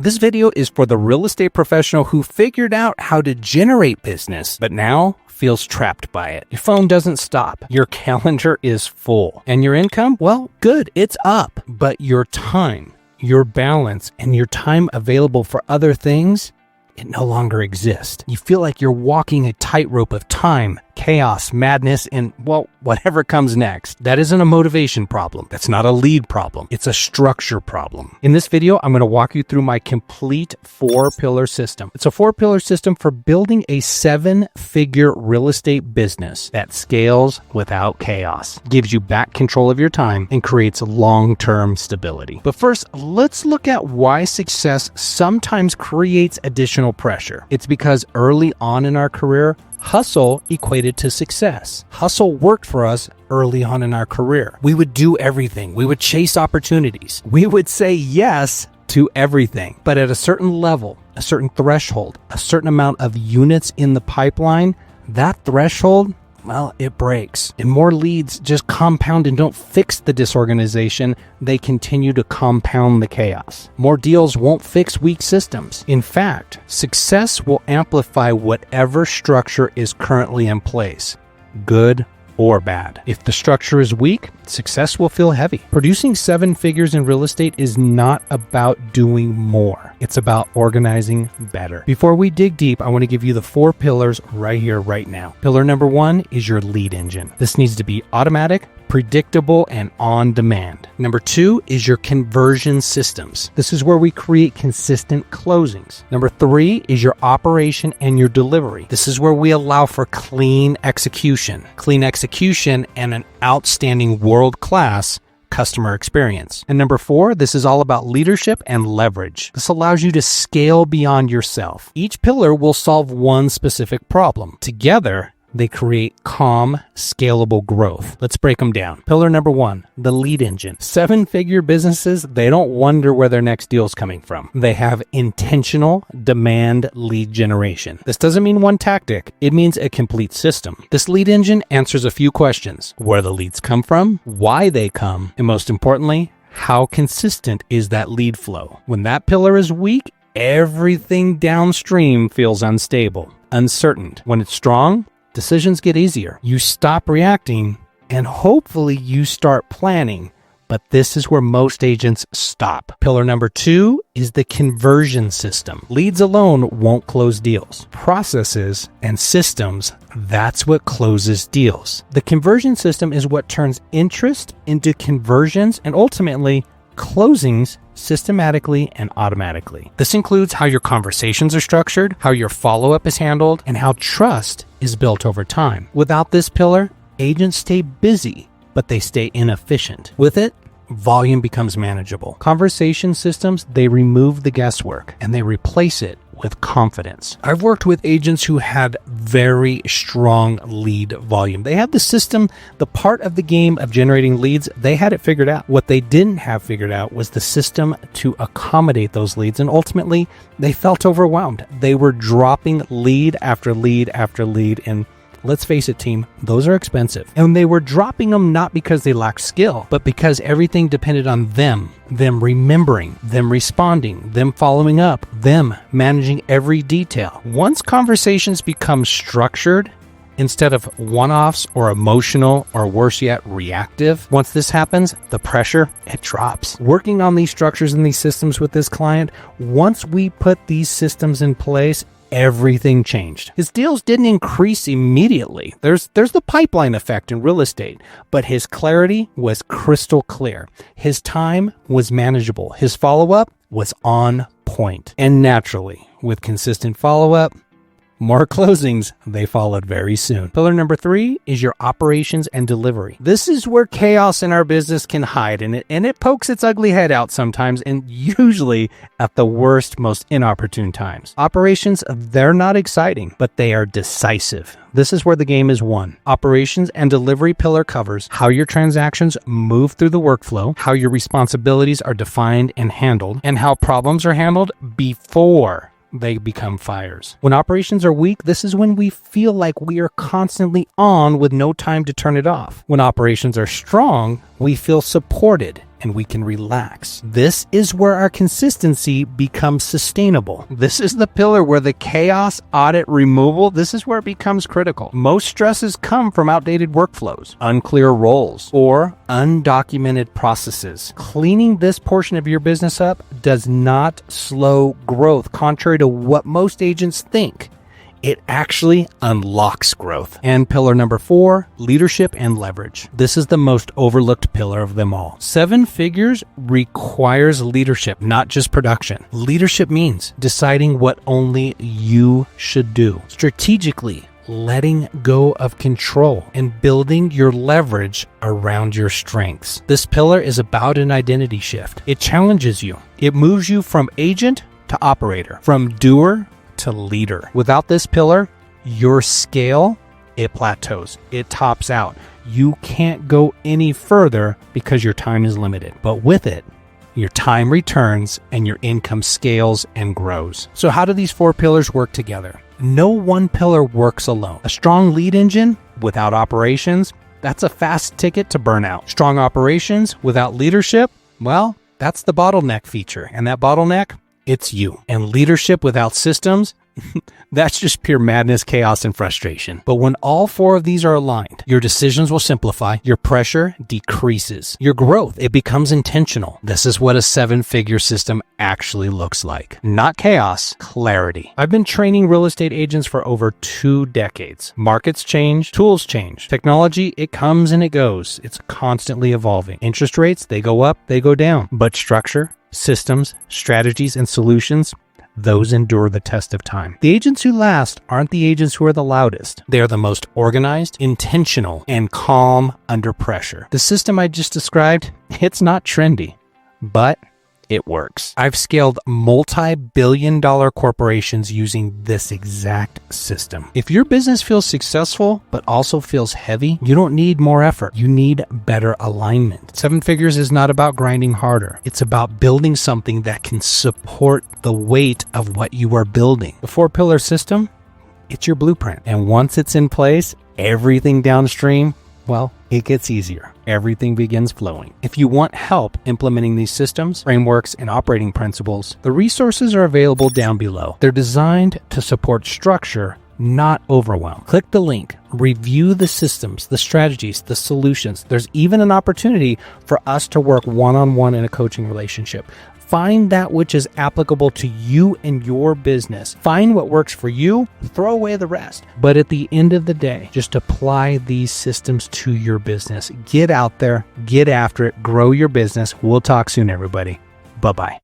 This video is for the real estate professional who figured out how to generate business, but now feels trapped by it. Your phone doesn't stop. Your calendar is full. And your income? Well, good, it's up. But your time, your balance, and your time available for other things, it no longer exists. You feel like you're walking a tightrope of time, chaos, madness, and, well, whatever comes next. That isn't a motivation problem. That's not a lead problem. It's a structure problem. In this video, I'm going to walk you through my complete 4-pillar system. It's a 4-pillar system for building a 7-figure real estate business that scales without chaos, gives you back control of your time, and creates long-term stability. But first, let's look at why success sometimes creates additional pressure. It's because early on in our career, hustle equated to success. Hustle worked for us early on in our career. We would do everything. We would chase opportunities. We would say yes to everything. But at a certain level, a certain threshold, a certain amount of units in the pipeline, that threshold, well, it breaks. And more leads just compound and don't fix the disorganization. They continue to compound the chaos. More deals won't fix weak systems. In fact, success will amplify whatever structure is currently in place, good or bad. If the structure is weak, success will feel heavy. Producing 7 figures in real estate is not about doing more. It's about organizing better. Before we dig deep, I want to give you the 4 pillars right here, right now. Pillar number 1 is your lead engine. This needs to be automatic, predictable, and on demand. Number 2 is your conversion systems. This is where we create consistent closings. Number 3 is your operation and your delivery. This is where we allow for clean execution and an outstanding world-class customer experience. And number 4, this is all about leadership and leverage. This allows you to scale beyond yourself. Each pillar will solve one specific problem. Together, they create calm, scalable growth. Let's break them down. Pillar number 1, the lead engine. 7-figure businesses, they don't wonder where their next deal is coming from. They have intentional demand lead generation. This doesn't mean one tactic. It means a complete system. This lead engine answers a few questions: where the leads come from, why they come, and most importantly, how consistent is that lead flow? When that pillar is weak, everything downstream feels unstable, uncertain. When it's strong, decisions get easier. You stop reacting, and hopefully you start planning. But this is where most agents stop. Pillar number 2 is the conversion system. Leads alone won't close deals. Processes and systems, that's what closes deals. The conversion system is what turns interest into conversions and ultimately closings systematically and automatically. This includes how your conversations are structured, how your follow-up is handled, and how trust is built over time. Without this pillar, agents stay busy, but they stay inefficient. With it, volume becomes manageable. Conversation systems, they remove the guesswork and they replace it with confidence. I've worked with agents who had very strong lead volume. They had the system, the part of the game of generating leads, they had it figured out. What they didn't have figured out was the system to accommodate those leads, and ultimately they felt overwhelmed. They were dropping lead after lead after lead, and let's face it, team, those are expensive. And they were dropping them not because they lacked skill, but because everything depended on them remembering, them responding, them following up, them managing every detail. Once conversations become structured, instead of one-offs or emotional or worse yet, reactive, once this happens, the pressure, it drops. Working on these structures and these systems with this client, once we put these systems in place, everything changed. His deals didn't increase immediately. There's the pipeline effect in real estate, but his clarity was crystal clear. His time was manageable. His follow-up was on point. And naturally, with consistent follow-up, more closings, they followed very soon. Pillar number 3 is your operations and delivery. This is where chaos in our business can hide, and it pokes its ugly head out sometimes, and usually at the worst, most inopportune times. Operations, they're not exciting, but they are decisive. This is where the game is won. Operations and delivery pillar covers how your transactions move through the workflow, how your responsibilities are defined and handled, and how problems are handled before they become fires. When operations are weak, this is when we feel like we are constantly on with no time to turn it off. When operations are strong, we feel supported and we can relax. This is where our consistency becomes sustainable. This is the pillar where the chaos audit removal, this is where it becomes critical. Most stresses come from outdated workflows, unclear roles, or undocumented processes. Cleaning this portion of your business up does not slow growth, contrary to what most agents think. It actually unlocks growth. And pillar number 4, leadership and leverage. This is the most overlooked pillar of them all. 7 figures requires leadership, not just production. Leadership means deciding what only you should do, strategically letting go of control, and building your leverage around your strengths. This pillar is about an identity shift. It challenges you. It moves you from agent to operator, from doer to leader. Without this pillar, your scale, it plateaus. It tops out. You can't go any further because your time is limited. But with it, your time returns and your income scales and grows. So how do these 4 pillars work together? No one pillar works alone. A strong lead engine without operations, that's a fast ticket to burnout. Strong operations without leadership, well, that's the bottleneck feature. And that bottleneck, it's you. And leadership without systems, that's just pure madness, chaos, and frustration. But when all 4 of these are aligned, your decisions will simplify, your pressure decreases, your growth, it becomes intentional. This is what a 7-figure system actually looks like. Not chaos, clarity. I've been training real estate agents for over 2 decades. Markets change, tools change. Technology, it comes and it goes. It's constantly evolving. Interest rates, they go up, they go down. But structure, systems, strategies, and solutions, those endure the test of time. The agents who last aren't the agents who are the loudest. They are the most organized, intentional, and calm under pressure. The system I just described, it's not trendy, but it works. I've scaled multi-billion-dollar corporations using this exact system. If your business feels successful, but also feels heavy, you don't need more effort. You need better alignment. 7 figures is not about grinding harder. It's about building something that can support the weight of what you are building. The 4-pillar system, it's your blueprint. And once it's in place, everything downstream, well, it gets easier. Everything begins flowing. If you want help implementing these systems, frameworks, and operating principles, the resources are available down below. They're designed to support structure, not overwhelm. Click the link, review the systems, the strategies, the solutions. There's even an opportunity for us to work one-on-one in a coaching relationship. Find that which is applicable to you and your business. Find what works for you, throw away the rest. But at the end of the day, just apply these systems to your business. Get out there, get after it, grow your business. We'll talk soon, everybody. Bye-bye.